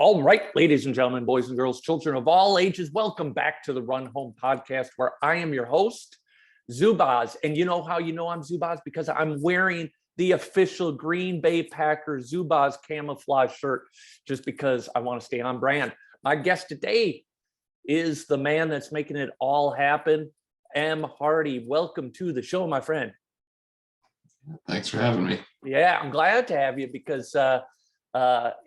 All right, ladies and gentlemen, boys and girls, children of all ages, welcome back to the Run Home podcast, where I am your host, Zubaz. And you know how you know I'm Zubaz? Because I'm wearing the official Green Bay Packers Zubaz camouflage shirt, just because I want to stay on brand. My guest today is the man that's making it all happen, MHardy. Welcome to the show, my friend. Thanks for having me. Yeah, I'm glad to have you because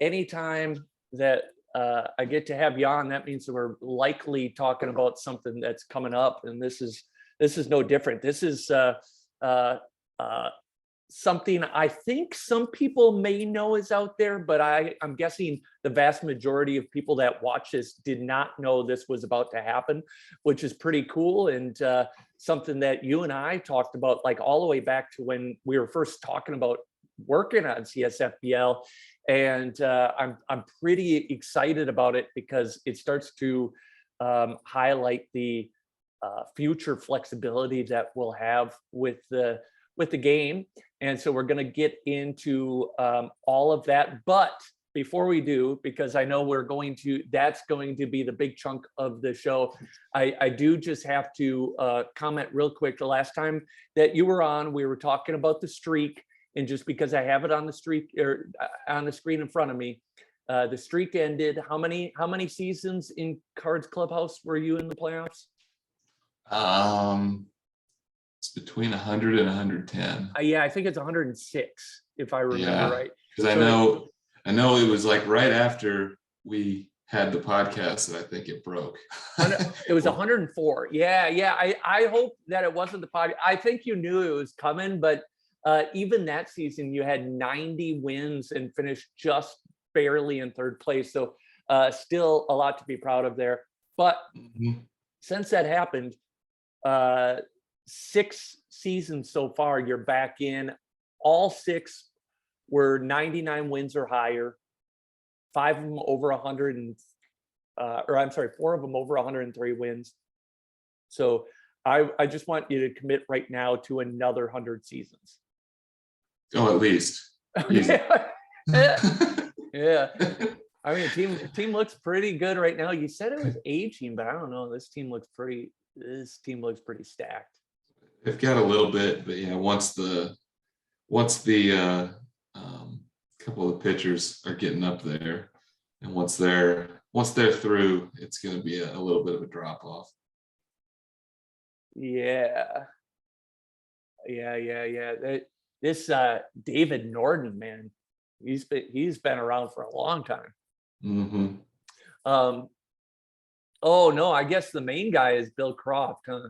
anytime that I get to have you on, that means that we're likely talking about something that's coming up, and this is no different. This is something I think some people may know is out there, but I'm guessing the vast majority of people that watch this did not know this was about to happen, which is pretty cool, and something that you and I talked about like all the way back to when we were first talking about working on CSFBL. And I'm pretty excited about it because it starts to highlight the future flexibility that we'll have with the game. And so we're going to get into all of that. But before we do, because I know that's going to be the big chunk of the show, I do just have to comment real quick. The last time that you were on, we were talking about the streak. And just because I have it on the streak or on the screen in front of me, the streak ended. How many seasons in Cards Clubhouse were you in the playoffs? It's between 100 and 110. Yeah, I think it's 106 if I remember right. Because I know it was like right after we had the podcast that I think it broke. It was 104. Yeah. I hope that it wasn't the podcast. I think you knew it was coming, but even that season, you had 90 wins and finished just barely in third place. So still a lot to be proud of there. But since that happened, 6 seasons so far, you're back in. All 6 were 99 wins or higher. 5 of them over 100 and, 4 of them over 103 wins. So I just want you to commit right now to another 100 seasons. Oh, at least. Yeah. I mean, team looks pretty good right now. You said it was aging, but I don't know. This team looks pretty stacked. They've got a little bit, but yeah, once the couple of pitchers are getting up there, and once they're through, it's going to be a little bit of a drop off. Yeah. This David Norden, man, he's been around for a long time. Oh no, I guess the main guy is Bill Croft, huh?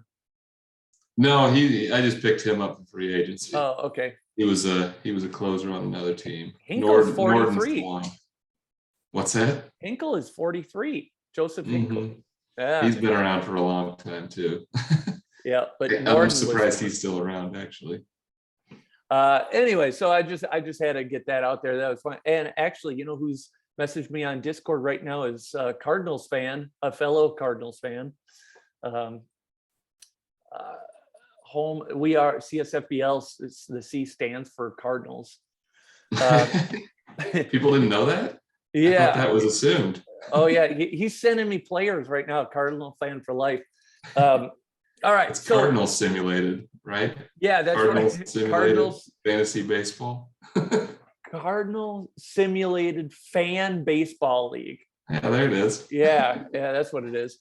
No, I just picked him up in free agency. Oh, okay. He was a closer on another team. Hinkle's 43. What's that? Hinkle is 43. Joseph Hinkle. Yeah. He's been around for a long time too. Yeah, but I'm surprised he's still around actually. Anyway, so I just had to get that out there. That was fun. And actually, you know who's messaged me on Discord right now is a Cardinals fan, a fellow Cardinals fan. We are CSFBL. The C stands for Cardinals. People didn't know that? Yeah, I thought that was assumed. Oh yeah, he's sending me players right now. Cardinal fan for life. All right, it's Cardinals simulated, right? Yeah, that's Cardinals right. Simulated Cardinals fantasy baseball. Cardinal simulated fan baseball league. Yeah, there it is. Yeah, that's what it is.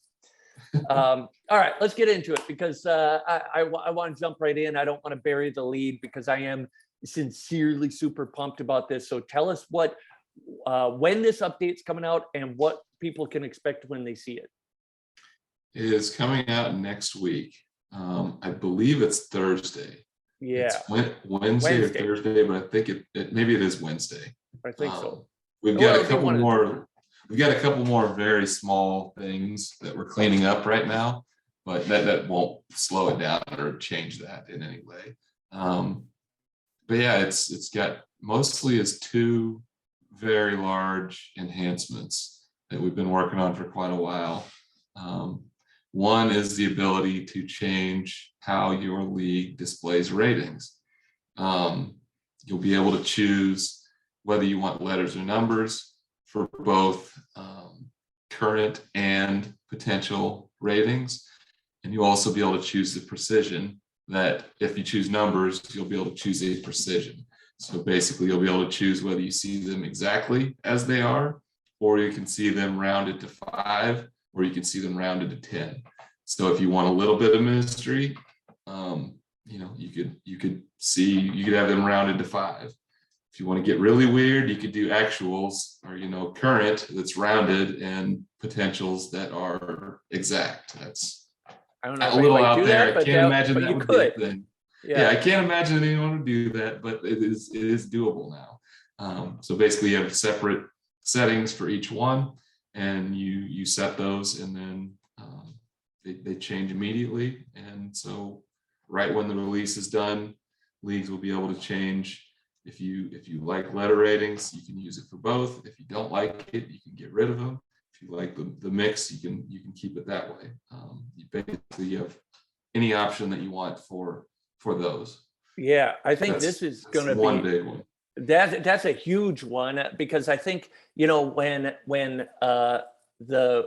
All right, let's get into it because I want to jump right in. I don't want to bury the lead because I am sincerely super pumped about this. So tell us when this update's coming out and what people can expect when they see it. It is coming out next week. I believe it's Thursday. Yeah. It's Wednesday or Thursday, but I think maybe it is Wednesday. I think so. We've got a couple more. We've got a couple more very small things that we're cleaning up right now, but that won't slow it down or change that in any way. But yeah, it's got mostly as 2 very large enhancements that we've been working on for quite a while. One is the ability to change how your league displays ratings. You'll be able to choose whether you want letters or numbers for both current and potential ratings. And you'll also be able to choose the precision, that if you choose numbers, you'll be able to choose a precision. So basically you'll be able to choose whether you see them exactly as they are, or you can see them rounded to 5, or you can see them rounded to 10. So if you want a little bit of mystery, you know, you could have them rounded to 5. If you want to get really weird, you could do actuals, or, you know, current that's rounded and potentials that are exact. That's I don't know a if little anybody out do there. that, I can't imagine but that you would be a could. thing. Yeah. Yeah, I can't imagine anyone would do that, but it is doable now. So basically you have separate settings for each one, and you set those, and then they change immediately. And so right when the release is done, leagues will be able to change. If you like letter ratings, you can use it for both. If you don't like it, you can get rid of them. If you like the mix, you can keep it that way. You basically have any option that you want for those. Yeah, I think That's this is going to one be big one. that's a huge one, because I think, you know, when the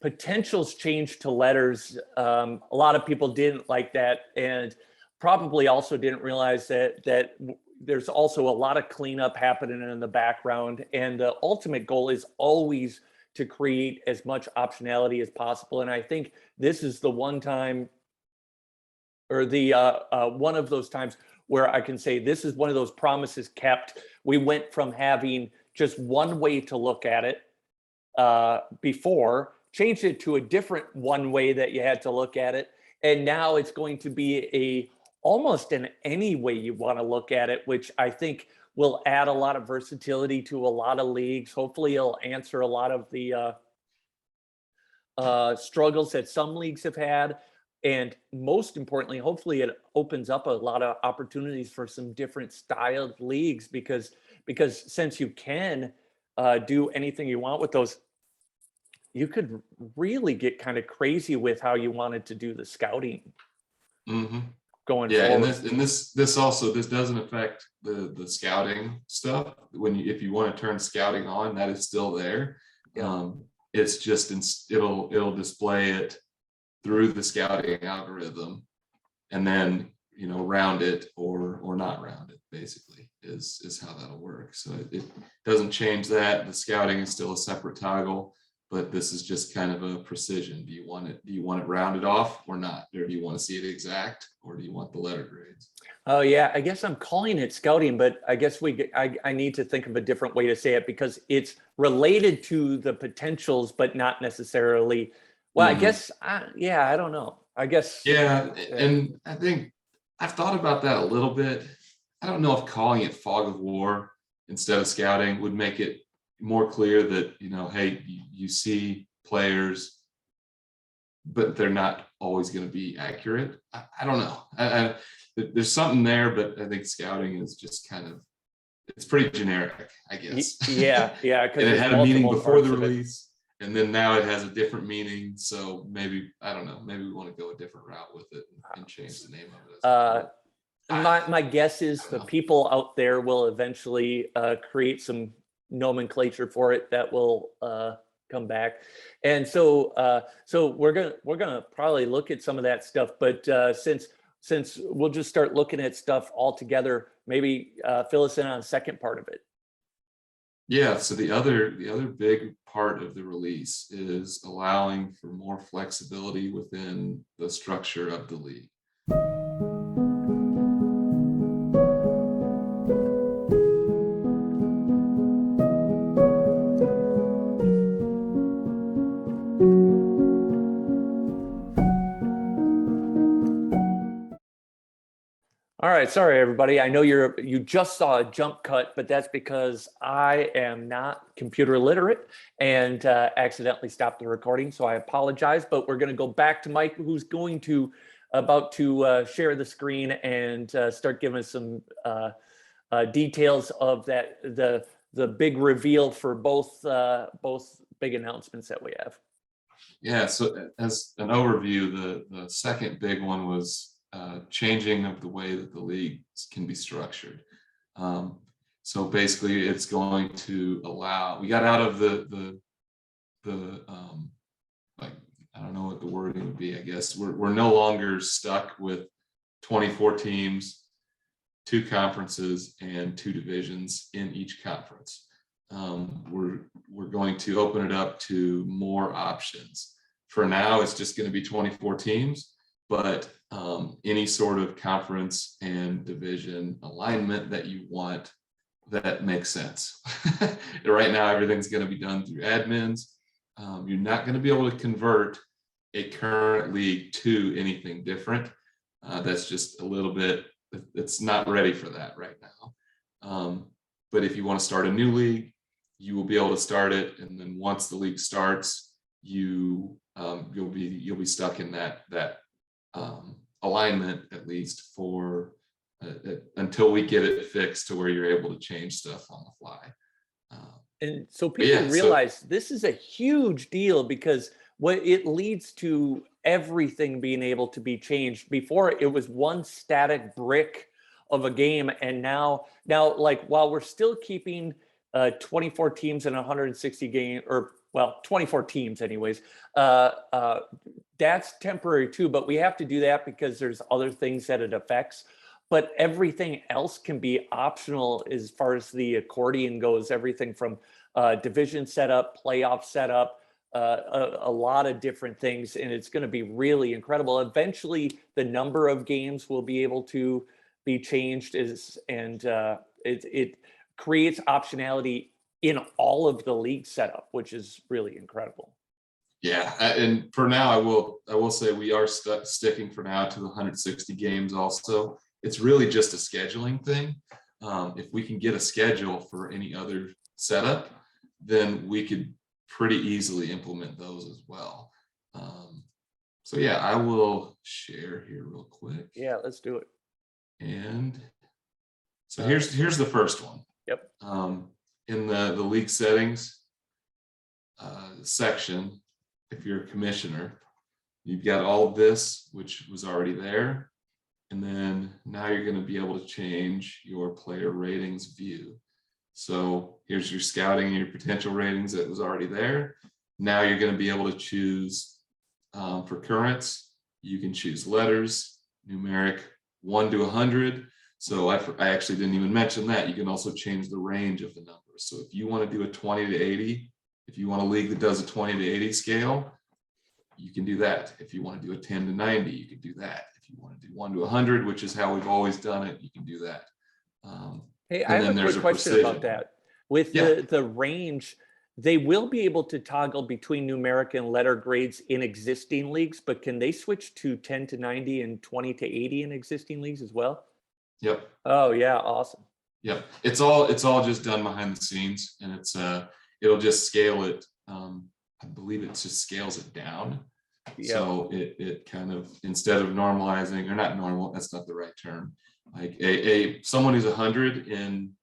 potentials change to letters, a lot of people didn't like that, and probably also didn't realize that there's also a lot of cleanup happening in the background, and the ultimate goal is always to create as much optionality as possible. And I think this is the one time, or the one of those times where I can say this is one of those promises kept. We went from having just one way to look at it before, changed it to a different one way that you had to look at it, and now it's going to be almost in any way you want to look at it, which I think will add a lot of versatility to a lot of leagues. Hopefully it'll answer a lot of the struggles that some leagues have had. And most importantly, hopefully it opens up a lot of opportunities for some different styled leagues, because since you can do anything you want with those, you could really get kind of crazy with how you wanted to do the scouting going Yeah, forward. and this doesn't affect the scouting stuff. If you want to turn scouting on, that is still there. Yeah. It's just it'll display it through the scouting algorithm, and then, you know, round it or not round it, basically is how that'll work. So it doesn't change that. The scouting is still a separate toggle, but this is just kind of a precision. Do you want it rounded off or not? Or do you want to see it exact, or do you want the letter grades? Oh yeah, I guess I'm calling it scouting, but I guess I need to think of a different way to say it, because it's related to the potentials, but not necessarily. Well, I guess, yeah, I don't know. I guess. Yeah, and I think I've thought about that a little bit. I don't know if calling it fog of war instead of scouting would make it more clear that, you know, hey, you see players, but they're not always going to be accurate. I don't know. There's something there, but I think scouting is just kind of, it's pretty generic, I guess. Yeah. And it had a meaning before the release, and then now it has a different meaning. So maybe, I don't know, maybe we want to go a different route with it and change the name of it. My guess is the people out there will eventually create some nomenclature for it that will come back. And so we're gonna probably look at some of that stuff, but since we'll just start looking at stuff all together, maybe fill us in on the second part of it. Yeah, so the other big part of the release is allowing for more flexibility within the structure of the league. All right, sorry everybody. I know you just saw a jump cut, but that's because I am not computer literate and accidentally stopped the recording. So I apologize, but we're going to go back to Mike, who's about to share the screen and start giving us some details of the big reveal for both big announcements that we have. Yeah, so as an overview, the second big one was changing of the way that the leagues can be structured. So basically it's going to allow, we got out of the like, I don't know what the wording would be, I guess. We're no longer stuck with 24 teams, 2 conferences, and 2 divisions in each conference. We're going to open it up to more options. For now, it's just going to be 24 teams, but any sort of conference and division alignment that you want that makes sense. Right now, everything's going to be done through admins. You're not going to be able to convert a current league to anything different. That's just a little bit, it's not ready for that right now. But if you want to start a new league, you will be able to start it. And then once the league starts, you'll be stuck in that alignment, at least for until we get it fixed to where you're able to change stuff on the fly. And so people realize this is a huge deal, because what it leads to everything being able to be changed. Before, it was one static brick of a game, and now like, while we're still keeping 24 teams in 160 game, or well, 24 teams anyways, that's temporary too, but we have to do that because there's other things that it affects. But everything else can be optional as far as the accordion goes, everything from division setup, playoff setup, a lot of different things, and it's going to be really incredible. Eventually, the number of games will be able to be changed, and it creates optionality in all of the league setup, which is really incredible. Yeah, and for now, I will say we are sticking for now to the 160 games. Also, it's really just a scheduling thing. If we can get a schedule for any other setup, then we could pretty easily implement those as well. So yeah, I will share here real quick. Yeah, let's do it. And so here's the first one. Yep. In the league settings section, if you're a commissioner, you've got all of this, which was already there. And then now you're going to be able to change your player ratings view. So here's your scouting and your potential ratings that was already there. Now you're going to be able to choose for currents. You can choose letters, numeric 1 to 100. So I actually didn't even mention that. You can also change the range of the numbers. So if you want to do a 20 to 80, if you want a league that does a 20 to 80 scale, you can do that. If you want to do a 10 to 90, you can do that. If you want to do 1 to 100, which is how we've always done it, you can do that. Hey, I have a quick question about that. With the range, they will be able to toggle between numeric and letter grades in existing leagues, but can they switch to 10 to 90 and 20 to 80 in existing leagues as well? Yep. Oh yeah, awesome. Yep. It's all just done behind the scenes, and it'll just scale it. I believe it just scales it down. Yep. So it kind of, instead of normalizing, or not normal, that's not the right term. Like someone who's 100 in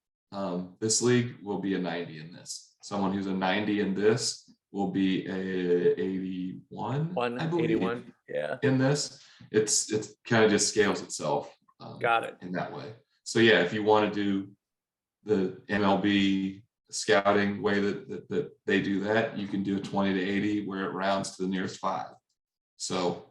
this league will be a 90 in this. Someone who's a 90 in this will be a 81. I believe, 81. Yeah. In this, it's kind of just scales itself. Got it. In that way. So yeah, if you want to do the MLB scouting way that they do that, you can do a 20 to 80 where it rounds to the nearest 5. So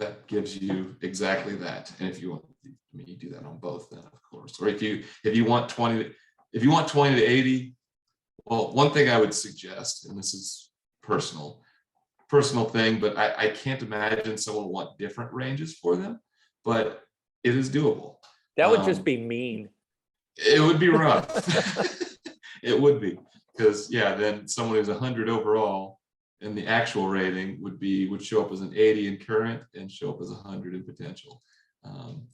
that gives you exactly that. And if you want, you do that on both then, of course. Or if you want 20 to 80, well, one thing I would suggest, and this is personal thing, but I can't imagine someone would want different ranges for them, but it is doable. That would just be mean. It would be rough. It would be, because then someone who's 100 overall and the actual rating would show up as an 80 in current and show up as 100 in potential.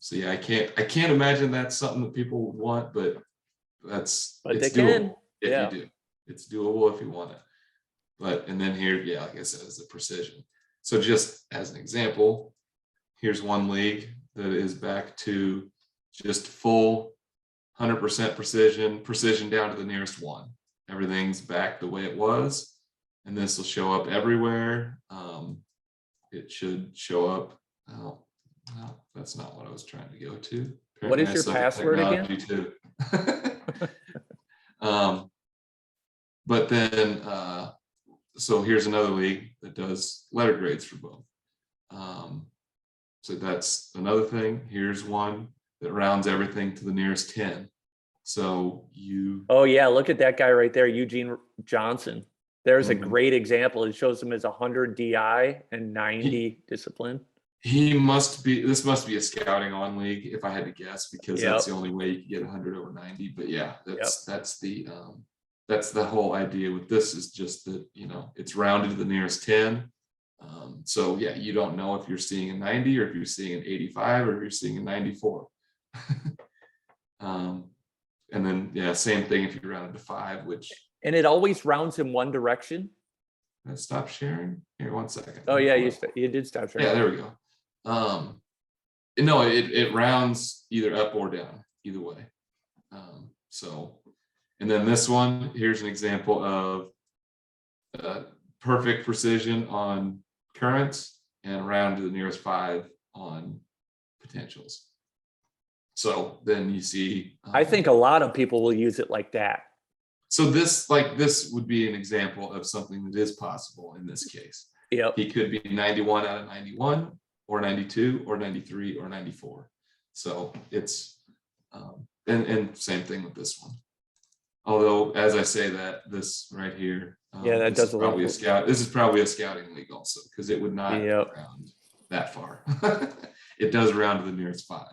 So yeah, I can't imagine that's something that people would want, but it's doable if you do. It's doable if you want it. And then here, like I said, is the precision. So just as an example, here's one league that is back to just full 100% precision down to the nearest 1. Everything's back the way it was, and this will show up everywhere. It should show up. Oh, no, that's not what I was trying to go to. What Apparently is I your suck at password again? technology too. But then, so here's another league that does letter grades for both. So that's another thing. Here's one that rounds everything to the nearest 10. So you, Oh yeah, look at that guy right there, Eugene Johnson. There's a Mhm. great example. It shows him as 100 DI and 90 discipline. he must be, this must be a scouting on league if I had to guess, because Yep. that's the only way you can get 100 over 90. But yeah, Yep. that's the whole idea with this, is just that, it's rounded to the nearest 10. So yeah, you don't know if you're seeing a 90 or if you're seeing an 85 or if you're seeing a 94. And then, yeah, same thing if you round it to 5, which, And it always rounds in one direction. let's stop sharing here 1 second. Oh yeah, you did stop sharing. Yeah, there we go. No, it rounds either up or down, either way. So, and then this one, here's an example of perfect precision on currents and round to the nearest 5 on potentials. So then you see, I think a lot of people will use it like that. so this would be an example of something that is possible in this case. Yep. He could be 91 out of 91 or 92 or 93 or 94. So it's, and same thing with this one. Although, as I say that, this right here, Yeah, that does probably a scout. This is probably a scouting league also, because it would not Yep. round that far. It does round to the nearest 5.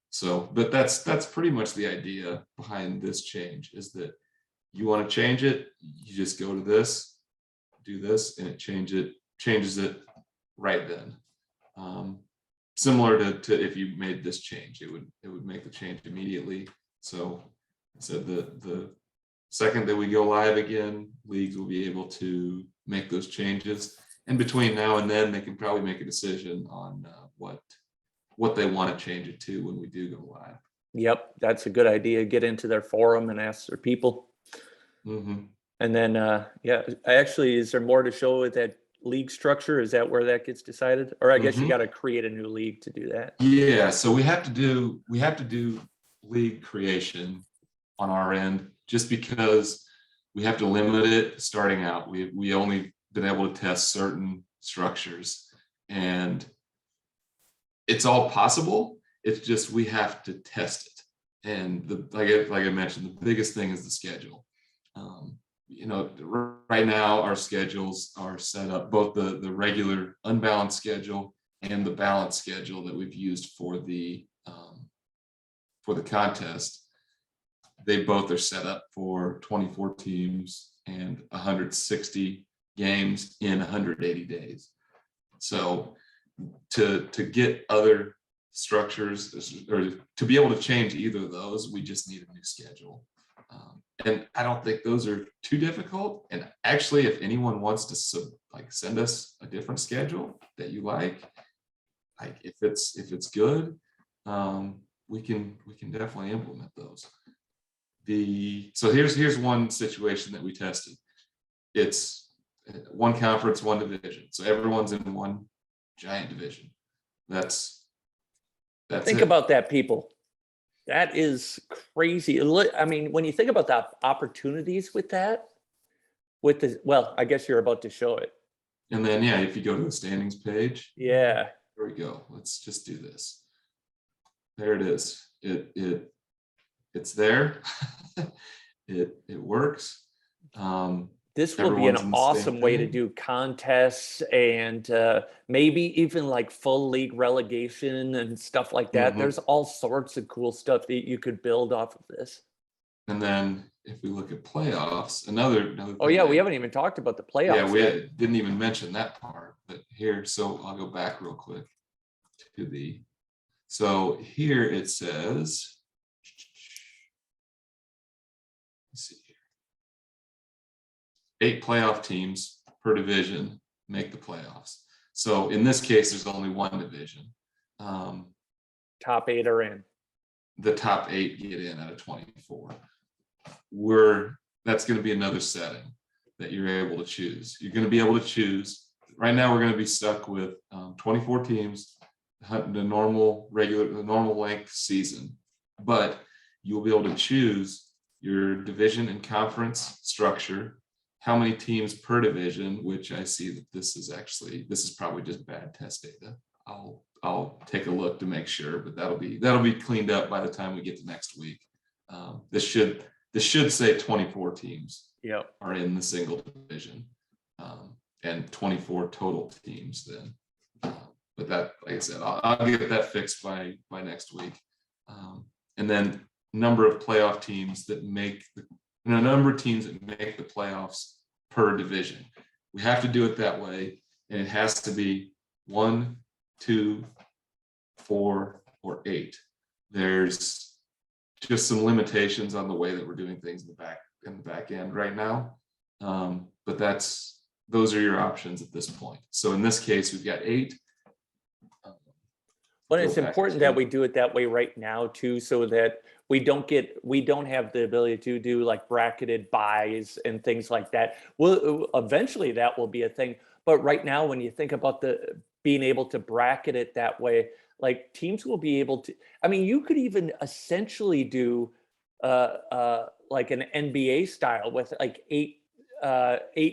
So, but that's pretty much the idea behind this change, is that you want to change it, you just go to this, do this, and it changes it right then. Similar to if you made this change, it would make the change immediately. So I said the second that we go live again, leagues will be able to make those changes. And between now and then, they can probably make a decision on what they want to change it to when we do go live. Yep, that's a good idea. Get into their forum and ask their people. Mm-hmm. And then, yeah, actually, is there more to show with that league structure? Is that where that gets decided? Or I guess you got to create a new league to do that. Yeah, so we have to do league creation on our end, just because we have to limit it starting out. We only been able to test certain structures, and it's all possible. It's just we have to test it. And like I mentioned, the biggest thing is the schedule. Right now our schedules are set up, both the regular unbalanced schedule and the balanced schedule that we've used for the contest. They both are set up for 24 teams and 160 games in 180 days. So to get other structures, or to be able to change either of those, we just need a new schedule. And I don't think those are too difficult. And actually, if anyone wants to send us a different schedule that you like if it's good, we can definitely implement those. So here's one situation that we tested. It's one conference, one division. So everyone's in one giant division. That's Think about that, people. That is crazy. I mean, when you think about the opportunities with that, well, I guess you're about to show it. And then, yeah, if you go to the standings page, yeah, there we go. Let's just do this. There it is. It's there. it works. This will be an awesome way to do contests and maybe even like full league relegation and stuff like that. There's all sorts of cool stuff that you could build off of this. And then if we look at playoffs, another oh yeah, we haven't even talked about the playoffs. Yeah, we didn't even mention that part, but here, so I'll go back real quick to so here it says, let's see here, 8 playoff teams per division make the playoffs. So in this case, there's only one division. Top 8 are in. The top 8 get in out of 24. That's going to be another setting that you're able to choose. You're going to be able to choose. Right now, we're going to be stuck with 24 teams the normal length season, but you'll be able to choose your division and conference structure, how many teams per division, which I see that this is probably just bad test data. I'll take a look to make sure, but that'll be cleaned up by the time we get to next week. This should say 24 teams are in the single division, and 24 total teams then. But that, like I said, I'll get that fixed by next week. And then number of playoff teams that make number of teams that make the playoffs per division. We have to do it that way, and it has to be 1, 2, 4, or 8. There's just some limitations on the way that we're doing things in the back end right now. But those are your options at this point. So in this case, we've got 8. But it's important that we do it that way right now too, so that we don't have the ability to do like bracketed buys and things like that. Well, eventually that will be a thing. But right now, when you think about being able to bracket it that way, like teams will be able to, I mean, you could even essentially do like an NBA style with like 8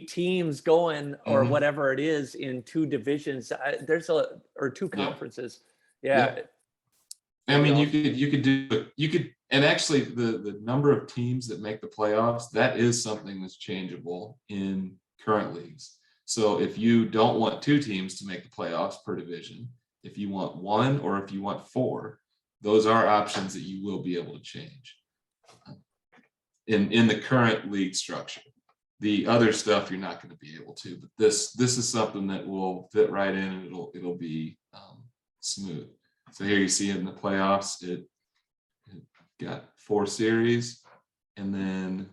teams going or whatever it is in 2 divisions. Or 2 conferences. Yeah. I mean, you could, and actually the number of teams that make the playoffs, that is something that's changeable in current leagues. So if you don't want 2 teams to make the playoffs per division, if you want 1 or if you want 4, those are options that you will be able to change in the current league structure. The other stuff you're not going to be able to, but this is something that will fit right in, and it'll be smooth. So here you see in the playoffs, it got 4 series, and then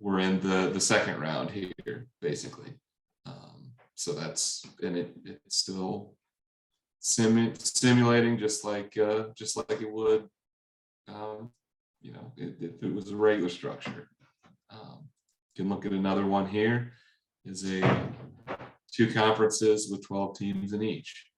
we're in the second round here, basically. So that's, and it's still simulating just like it would, if it was a regular structure. You can look at another one here, is 2 conferences with 12 teams in each.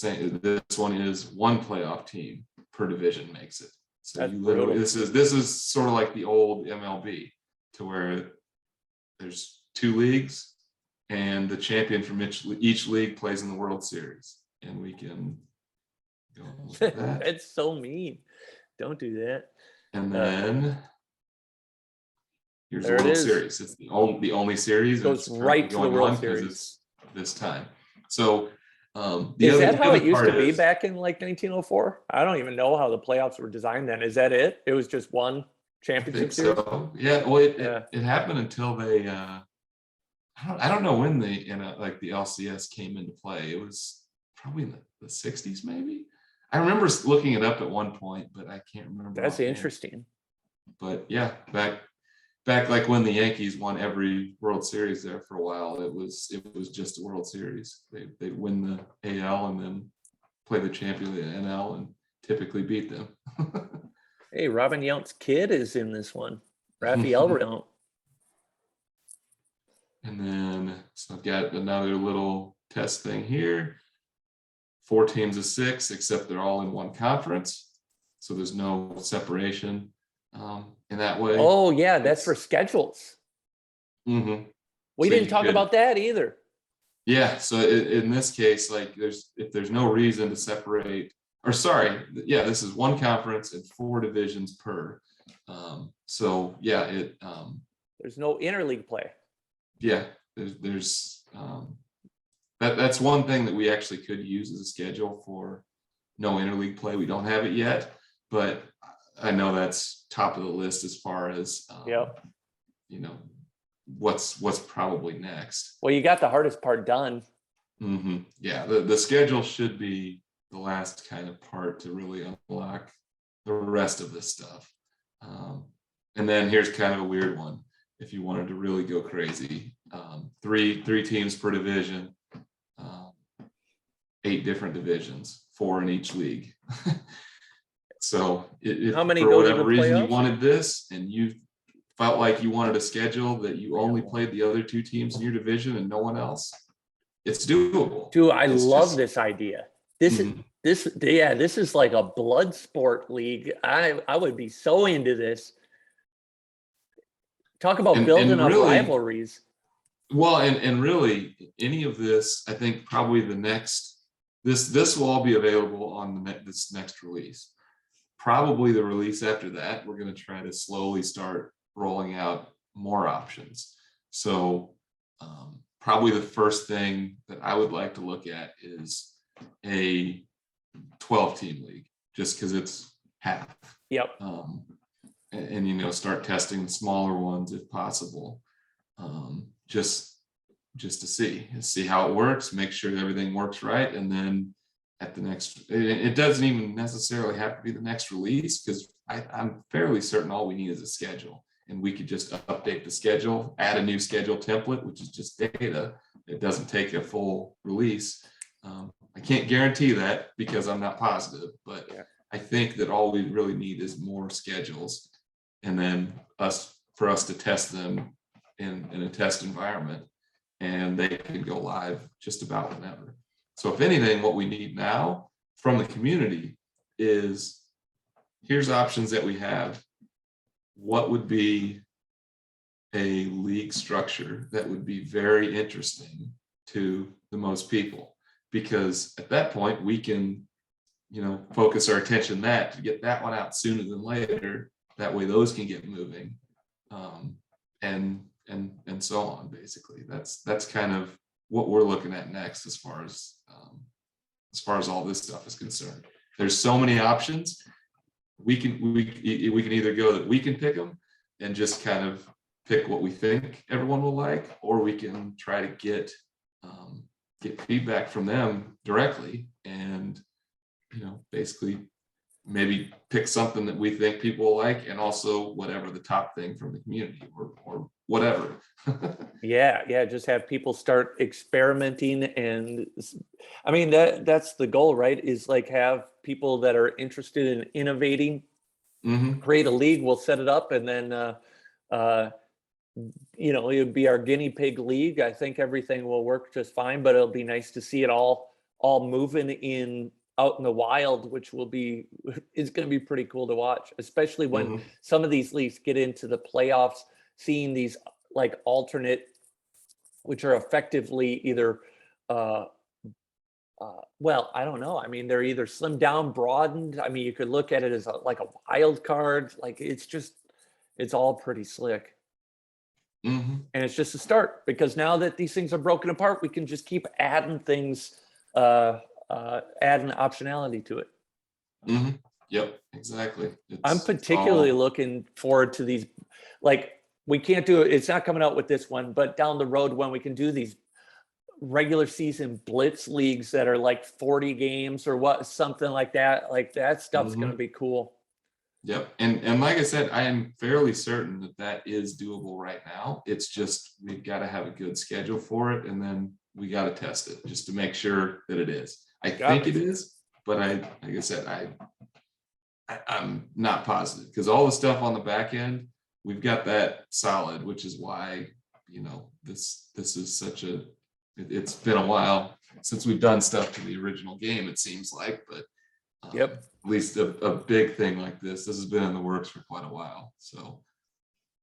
This one is 1 playoff team per division makes it. So you literally, this is sort of like the old MLB, to where there's 2 leagues, and the champion from each league plays in the World Series, and we can go look at that. That's so mean. Don't do that. And then here's the World Series. It's the only series. It goes right to the World Series. It's this time. So is that how it used to be back in like 1904? I don't even know how the playoffs were designed then. Is that it? It was just 1 championship series? So. Yeah. Well, it happened until they. I don't know when the LCS came into play. It was probably in the 60s, maybe. I remember looking it up at one point, but I can't remember. That's interesting. But yeah, back like when the Yankees won every World Series there for a while, it was just a World Series. They'd win the AL and then play the champion of the NL and typically beat them. Hey, Robin Yount's kid is in this one. Raphael Yount. And then, so I've got another little test thing here. 4 teams of 6, except they're all in 1 conference. So there's no separation in that way. Oh, yeah, that's for schedules. Mm-hmm. We didn't talk about that either. Yeah, so in this case, like if there's no reason to separate, or sorry, yeah, this is 1 conference and 4 divisions per. So yeah, there's no interleague play. Yeah, there's that's one thing that we actually could use as a schedule for no interleague play. We don't have it yet, but I know that's top of the list as far as what's probably next. Well, you got the hardest part done. Mm-hmm. Yeah, the schedule should be the last kind of part to really unlock the rest of this stuff. And then here's kind of a weird one. If you wanted to really go crazy, 3 teams per division, 8 different divisions, 4 in each league. So if how many for go whatever to reason playoffs? You wanted this and you felt like you wanted a schedule that you only played the other 2 teams in your division and no one else, it's doable. Dude, I It's love just, this idea. This mhm. this is like a blood sport league. I would be so into this. Talk about building And up really, rivalries. well, and really, any of this, I think probably the next, this will all be available on this next release. Probably the release after that, we're going to try to slowly start rolling out more options. So probably the first thing that I would like to look at is a 12-team league, just because it's half. Yep. And you know, start testing smaller ones if possible, just to see how it works, make sure everything works right, and then at the next, it doesn't even necessarily have to be the next release, because I'm fairly certain all we need is a schedule, and we could just update the schedule, add a new schedule template, which is just data. It doesn't take a full release. I can't guarantee that because I'm not positive, but Yeah. I think that all we really need is more schedules, and then for us to test them in a test environment, and they can go live just about whenever. So if anything, what we need now from the community is, here's options that we have. What would be a league structure that would be very interesting to the most people? Because at that point we can, you know, focus our attention that to get that one out sooner than later. That way those can get moving, and so on. Basically, that's kind of what we're looking at next as far as all this stuff is concerned. There's so many options. We can either go that we can pick them and just kind of pick what we think everyone will like, or we can try to get feedback from them directly, and you know, basically maybe pick something that we think people will like, and also whatever the top thing from the community, or whatever. Yeah, just have people start experimenting, and I mean that's the goal, right? Is like have people that are interested in innovating, Mm-hmm. create a league, we'll set it up, and then you know, it would be our guinea pig league. I think everything will work just fine, but it'll be nice to see it all moving in out in the wild, which will be is going to be pretty cool to watch, especially when Mm-hmm. some of these leagues get into the playoffs, seeing these like alternate, which are effectively either well, I don't know. I mean, they're either slimmed down, broadened. I mean, you could look at it as like a wild card. Like it's all pretty slick. Mm-hmm. And it's just a start, because now that these things are broken apart, we can just keep adding things, adding optionality to it. Mm-hmm. Yep, exactly. I'm It's particularly all. looking forward to these, like we can't do it. It's not coming out with this one, but down the road when we can do these regular season blitz leagues that are like 40 games or something like that stuff's going Mm-hmm. to be cool. Yep. And like I said, I am fairly certain that is doable right now. It's just, we've got to have a good schedule for it, and then we got to test it just to make sure that it is. I think it is, but like I said, I'm not positive, because all the stuff on the back end, we've got that solid, which is why, you know, this is such a, it's been a while since we've done stuff to the original game, it seems like, but Yep. at least a big thing like this has been in the works for quite a while. So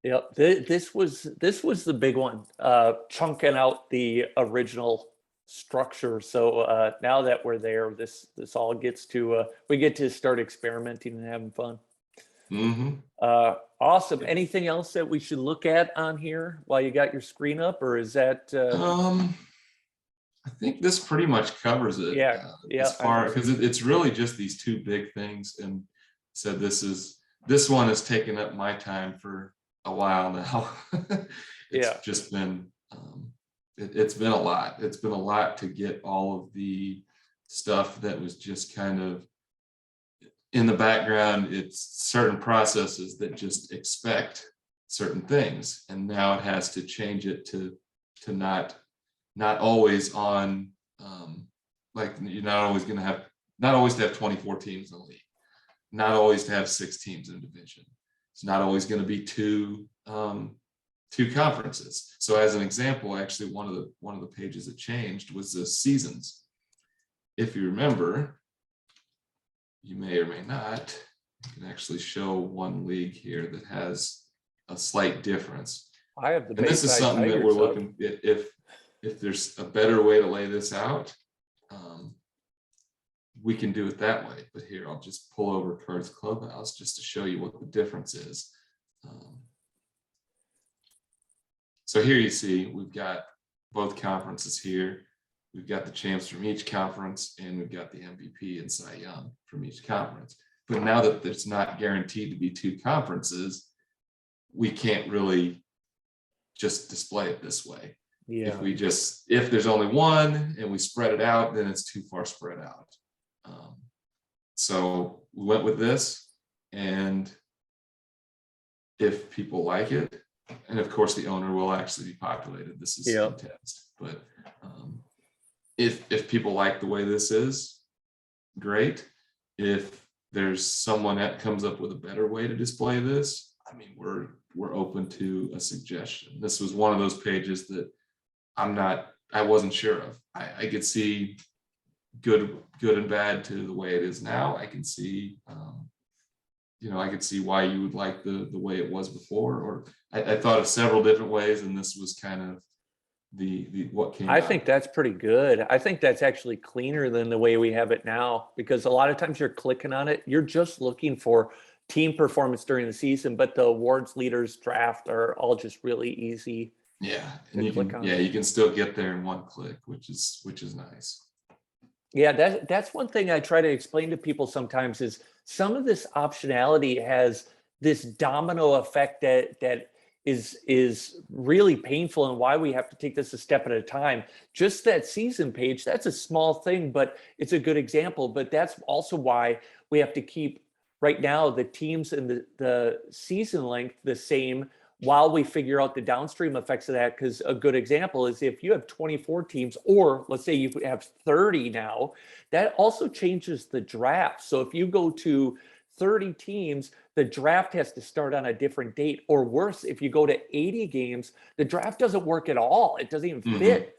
Yep. This was the big one, chunking out the original structure. So now that we're there, this all gets to we get to start experimenting and having fun. mhm. Awesome. Anything else that we should look at on here while you got your screen up, or is that I think this pretty much covers it. yeah, As I far, think so. because it's really just these two big things, and so this one has taken up my time for a while now. It's Yeah. just been it's been a lot. It's been a lot to get all of the stuff that was just kind of in the background. It's certain processes that just expect certain things, and now it has to change it to not always on, like you're not always going to have, not always to have 24 teams in the league, not always to have 6 teams in a division. It's not always going to be two 2 conferences. So as an example, actually one of the pages that changed was the seasons. If you remember, you may or may not, you can actually show one league here that has a slight difference. I have the And this is Bayside something that Tigers we're up. looking at, if there's a better way to lay this out, we can do it that way. But here, I'll just pull over Cards Clubhouse just to show you what the difference is. So here you see, we've got both conferences here. We've got the champs from each conference, and we've got the MVP and Cy Young from each conference. But now that it's not guaranteed to be 2 conferences, we can't really just display it this way. Yeah. If there's only one and we spread it out, then it's too far spread out. So we went with this, and if people like it, and of course the owner will actually be populated. This is in test, but if people like the way this is, great. If there's someone that comes up with a better way to display this, I mean, we're open to a suggestion. This was one of those pages that I wasn't sure of. I could see good and bad to the way it is now. I can see, I could see why you would like the way it was before, or I thought of several different ways, and this was kind of the what came I out. think that's pretty good. I think that's actually cleaner than the way we have it now, because a lot of times you're clicking on it, you're just looking for team performance during the season, but the awards leaders draft are all just really easy. Yeah, and you can still get there in one click, which is nice. Yeah, that's one thing I try to explain to people sometimes is some of this optionality has this domino effect that is really painful, and why we have to take this a step at a time. Just that season page, that's a small thing, but it's a good example. But that's also why we have to keep right now the teams and the season length the same while we figure out the downstream effects of that. Because a good example is if you have 24 teams, or let's say you have 30 now, that also changes the draft. So if you go to 30 teams, the draft has to start on a different date. Or worse, if you go to 80 games, the draft doesn't work at all. It doesn't even fit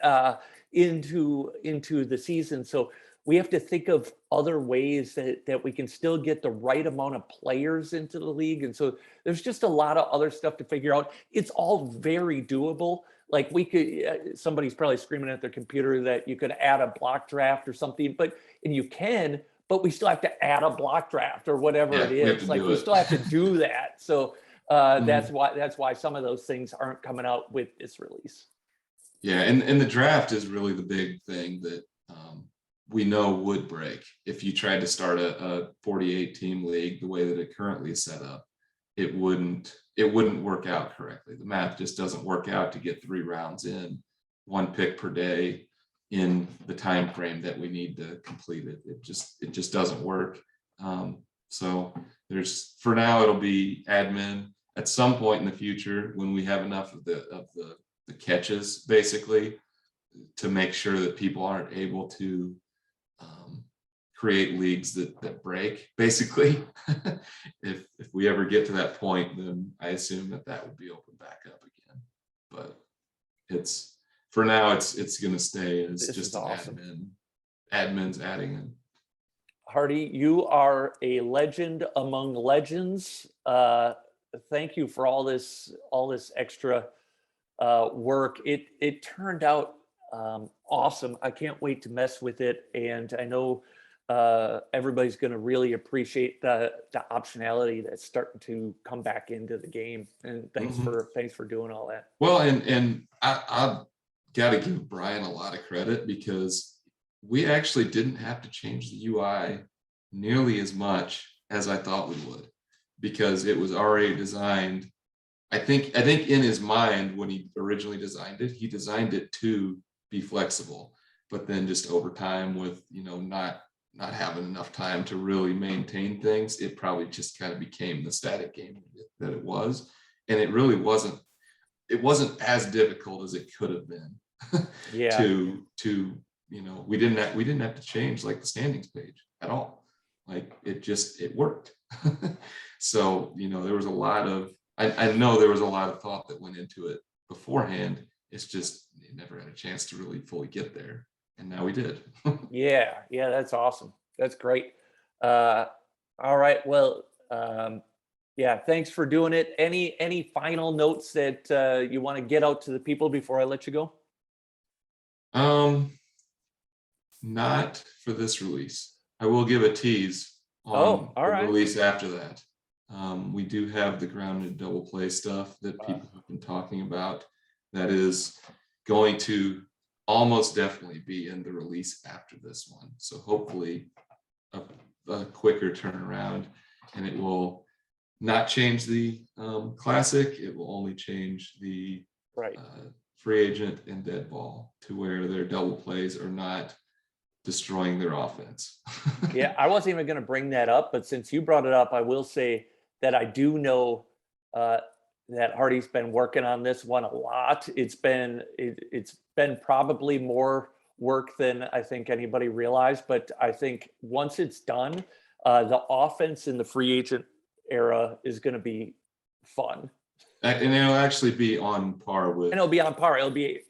into the season. So we have to think of other ways that we can still get the right amount of players into the league. And so there's just a lot of other stuff to figure out. It's all very doable. Like we could, somebody's probably screaming at their computer that you could add a block draft or something, and you can, but we still have to add a block draft or whatever it is. Like we still have to do that. So that's why some of those things aren't coming out with this release. Yeah, and the draft is really the big thing that we know would break if you tried to start a 48 team league the way that it currently is set up. It wouldn't work out correctly. The math just doesn't work out to get 3 rounds in, 1 pick per day in the time frame that we need to complete it. It just doesn't work. So for now it'll be admin. At some point in the future, when we have enough of the catches, basically, to make sure that people aren't able to create leagues that break, basically. if we ever get to that point, then I assume that would be opened back up again. But for now it's going to stay as just awesome. Admins adding in. Hardy, you are a legend among legends. Thank you for all this extra work. It turned out awesome. I can't wait to mess with it, and I know everybody's going to really appreciate the optionality that's starting to come back into the game. And thanks for doing all that. Well, and I've got to give Brian a lot of credit, because we actually didn't have to change the UI nearly as much as I thought we would, because it was already designed. I think in his mind, when he originally designed it, he designed it to be flexible, but then just over time, with not having enough time to really maintain things, it probably just kind of became the static game that it was. And it really wasn't as difficult as it could have been. Yeah. We didn't have to change like the standings page at all. Like it worked. So there was a lot of I know there was a lot of thought that went into it beforehand. It's just you never had a chance to really fully get there, and now we did. Yeah, yeah, that's awesome. That's great. Uh, all right. Well, yeah, thanks for doing it. Any final notes that you want to get out to the people before I let you go? Um, Not for this release. I will give a tease Oh, on all the right. release after that. We do have the grounded double play stuff that Uh, people have been talking about that is going to almost definitely be in the release after this one. So hopefully a, a quicker turnaround, and it will not change the classic. It will only change the right. free agent and dead ball to where their double plays are not destroying their offense. Yeah, I wasn't even going to bring that up, but since you brought it up, I will say that I do know uh, that Hardy's been working on this one a lot. It's been probably more work than I think anybody realized, but I think once it's done, the offense in the free agent era is going to be fun, And it'll actually be on par with and it'll be on par. It'll be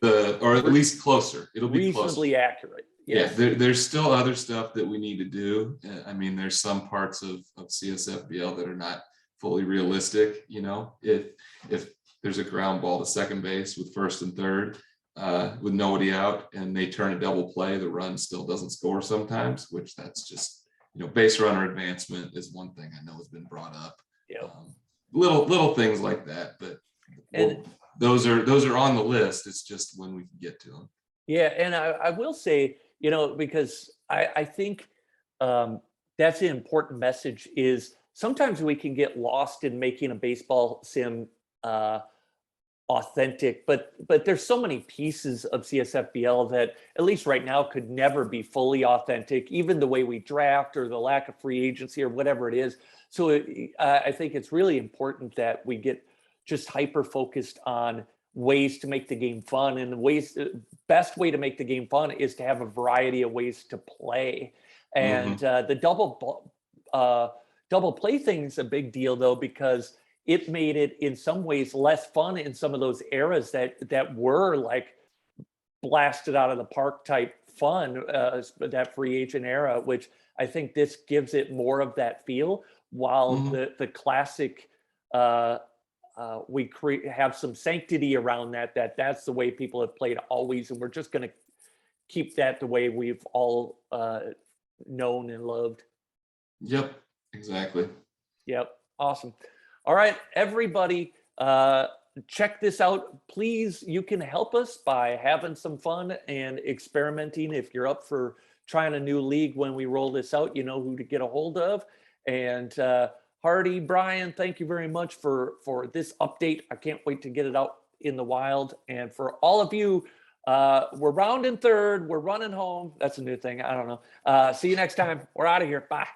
or at least closer. It'll be closer. reasonably accurate. Yeah, Yes. there's still other stuff that we need to do. I mean, there's some parts of CSFBL that are not fully realistic. You know, if there's a ground ball to second base with first and third, with nobody out, and they turn a double play, the run still doesn't score sometimes, which that's just, base runner advancement is one thing I know has been brought up. Yep. Little things like that, but And those are on the list. It's just when we can get to them. yeah, and I will say, because I think that's an important message is sometimes we can get lost in making a baseball sim authentic, but there's so many pieces of CSFBL that at least right now could never be fully authentic, even the way we draft or the lack of free agency or whatever it is. So I think it's really important that we get just hyper focused on ways to make the game fun, and best way to make the game fun is to have a variety of ways to play. And the double play thing is a big deal though, because it made it in some ways less fun in some of those eras that were like blasted out of the park type fun, that free agent era, which I think this gives it more of that feel, while the classic we have some sanctity around that's the way people have played always, and we're just going to keep that the way we've all known and loved. Yep, exactly. Yep, awesome. All right, everybody, check this out. Please, you can help us by having some fun and experimenting. If you're up for trying a new league when we roll this out, you know who to get a hold of. And Hardy, Brian, thank you very much for this update. I can't wait to get it out in the wild. And for all of you, we're rounding third. We're running home. That's a new thing. I don't know. See you next time. We're out of here. Bye.